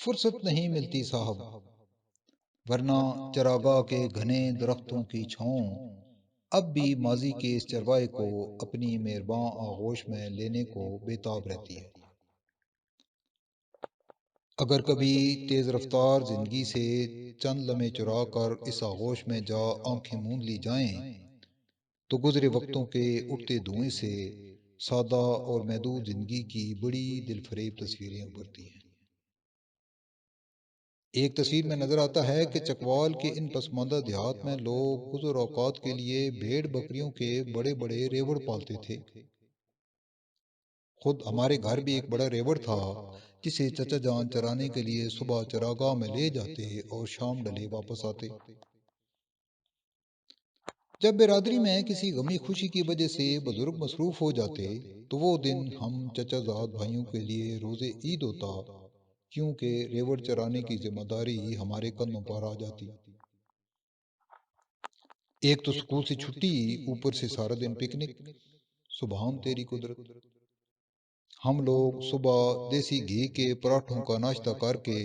فرصت نہیں ملتی صاحب، ورنہ چراگاہ کے گھنے درختوں کی چھاؤں اب بھی ماضی کے اس چروائے کو اپنی مہرباں آغوش میں لینے کو بےتاب رہتی ہے۔ اگر کبھی تیز رفتار زندگی سے چند لمحے چرا کر اس آغوش میں جا آنکھیں موند لی جائیں تو گزرے وقتوں کے اٹھتے دھوئیں سے سادہ اور محدود زندگی کی بڑی دل فریب تصویریں ابھرتی ہیں۔ ایک تصویر میں نظر آتا ہے کہ چکوال کے ان پسماندہ دیہات میں لوگ گزر اوقات کے لیے بھیڑ بکریوں کے بڑے بڑے ریوڑ پالتے تھے۔ خود ہمارے گھر بھی ایک بڑا ریوڑ تھا جسے چچا جان چرانے کے لیے صبح چراگاہ میں لے جاتے اور شام ڈلے واپس آتے۔ جب برادری میں کسی غمی خوشی کی وجہ سے بزرگ مصروف ہو جاتے تو وہ دن ہم چچا زاد بھائیوں کے لیے روزے عید ہوتا، کیونکہ ریوڑ چرانے کی ذمہ داری ہمارے کندھوں پر آ جاتی۔ ایک تو سکول سے چھٹی، اوپر سے سارا دن پکنک، سبحان تیری قدرت۔ ہم لوگ صبح دیسی گھی کے پراٹھوں کا ناشتہ کر کے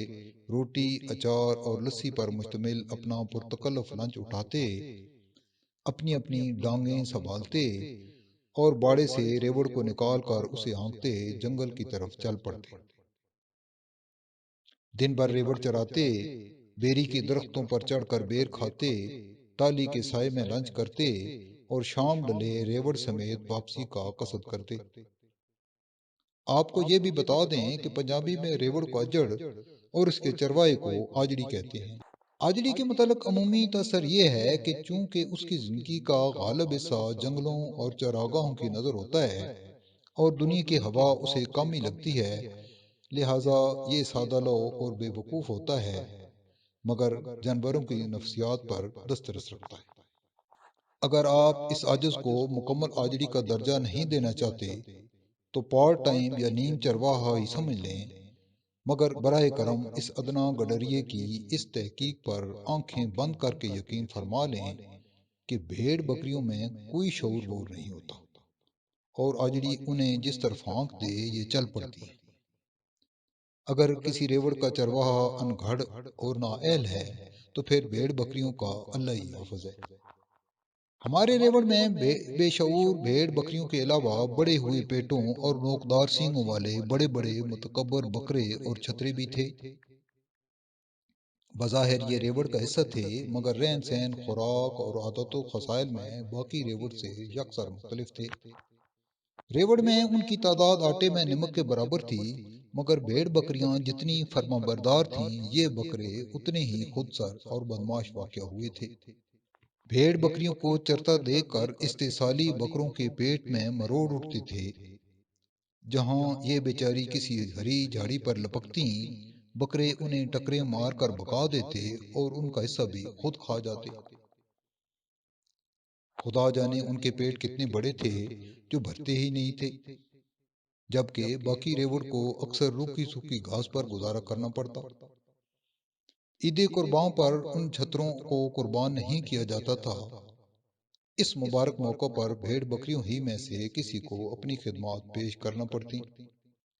روٹی، اچار اور لسی پر مشتمل اپنا پرتکلف لنچ اٹھاتے، اپنی اپنی ڈانگیں سنبھالتے اور باڑے سے ریوڑ کو نکال کر اسے ہانکتے جنگل کی طرف چل پڑتے۔ دن بھر ریوڑ چراتے، بیری کے درختوں پر چڑھ کر بیر کھاتے، ٹالی کے سائے میں لنچ کرتے اور شام ڈلے ریوڑ سمیت واپسی کا قصد کرتے۔ آپ کو یہ بھی بتا دیں کہ پنجابی میں ریوڑ کو اجڑ اور اس کے چروائے کو آجڑی کہتے ہیں۔ آجڑی کے متعلق عمومی تاثر یہ ہے کہ چونکہ اس کی زندگی کا غالب حصہ جنگلوں اور چراگاہوں کی نظر ہوتا ہے اور دنیا کی ہوا اسے کم ہی لگتی ہے، لہٰذا یہ سادہ لو اور بے وقوف ہوتا ہے، مگر جانوروں کی نفسیات پر دسترس رکھتا ہے۔ اگر آپ اس عاجز کو مکمل آجڑی کا درجہ نہیں دینا چاہتے تو پارٹ ٹائم یا نیم چرواہا ہی سمجھ لیں، مگر براہ کرم اس ادنا گڈریے کی اس تحقیق پر آنکھیں بند کر کے یقین فرما لیں کہ بھیڑ بکریوں میں کوئی شعور وور نہیں ہوتا، اور آجڑی انہیں جس طرف ہانک دے یہ چل پڑتی ہیں۔ اگر کسی ریوڑ کا چرواہا انگھڑ اور نااہل ہے تو پھر بھیڑ بکریوں کا اللہ ہی حافظ ہے۔ ہمارے ریوڑ میں بے شعور بھیڑ بکریوں کے علاوہ بڑے ہوئے پیٹوں اور نوکدار سینگوں والے بڑے بڑے متکبر بکرے اور چھترے بھی تھے۔ بظاہر یہ ریوڑ کا حصہ تھے، مگر رہن سہن، خوراک اور عادت و خصائل میں باقی ریوڑ سے یکسر مختلف تھے۔ ریوڑ میں ان کی تعداد آٹے میں نمک کے برابر تھی، مگر بھیڑ بکریاں جتنی فرما بردار تھیں، یہ بکرے اتنے ہی خود سر اور بدماش واقع ہوئے تھے۔ بھیڑ بکریوں کو چرتا دیکھ کر استحصالی بکروں کے پیٹ میں مروڑ اٹھتے تھے۔ جہاں یہ بیچاری کسی ہری جھاڑی پر لپکتیں، بکرے انہیں ٹکرے مار کر بھگا دیتے اور ان کا حصہ بھی خود کھا جاتے۔ خدا جانے ان کے پیٹ کتنے بڑے تھے جو بھرتے ہی نہیں تھے، جبکہ باقی ریوڑ کو اکثر روکھی سوکھی گھاس پر گزارا کرنا پڑتا۔ عید قرباں پر ان چھتروں کو قربان نہیں کیا جاتا تھا۔ اس مبارک موقع پر بھیڑ بکریوں ہی میں سے کسی کو اپنی خدمات پیش کرنا پڑتی۔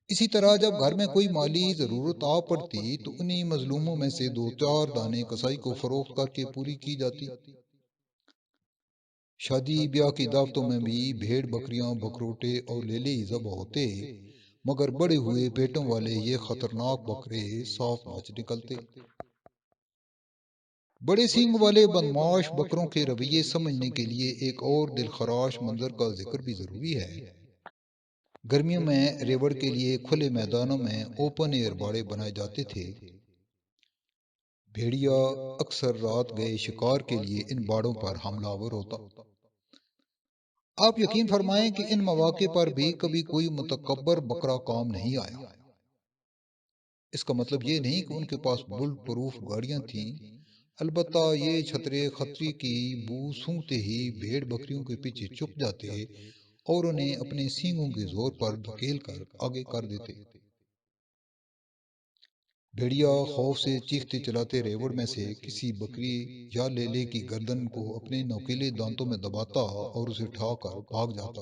اسی طرح جب گھر میں کوئی مالی ضرورت آ پڑتی تو انہی مظلوموں میں سے دو چار دانے کسائی کو فروخت کر کے پوری کی جاتی۔ شادی بیاہ کی دعوتوں میں بھی بھیڑ بکریاں، بکروٹے اور لیلے ہی ذبح ہوتے، مگر بڑے ہوئے پیٹوں والے یہ خطرناک بکرے صاف نچ نکلتے۔ بڑے سینگ والے بدماش بکروں کے رویے سمجھنے کے لیے ایک اور دلخراش منظر کا ذکر بھی ضروری ہے۔ گرمیوں میں ریوڑ کے لیے کھلے میدانوں میں اوپن ایئر باڑے بنائے جاتے تھے۔ بھیڑیا اکثر رات گئے شکار کے لیے ان باڑوں پر حملہ آور ہوتا۔ آپ یقین فرمائیں کہ ان مواقع پر بھی کبھی کوئی متکبر بکرا کام نہیں آیا۔ اس کا مطلب یہ نہیں کہ ان کے پاس بل پروف گاڑیاں تھیں، البتہ یہ چھترے خطری کی بو سونگتے ہی بھیڑ بکریوں کے پیچھے چھپ جاتے اور انہیں اپنے سینگوں کے زور پر دھکیل کر آگے کر دیتے۔ بھیڑیا خوف سے چیختے چلاتے ریوڑ میں سے کسی بکری یا لیلے کی گردن کو اپنے نوکیلے دانتوں میں دباتا اور اسے اٹھا کر بھاگ جاتا۔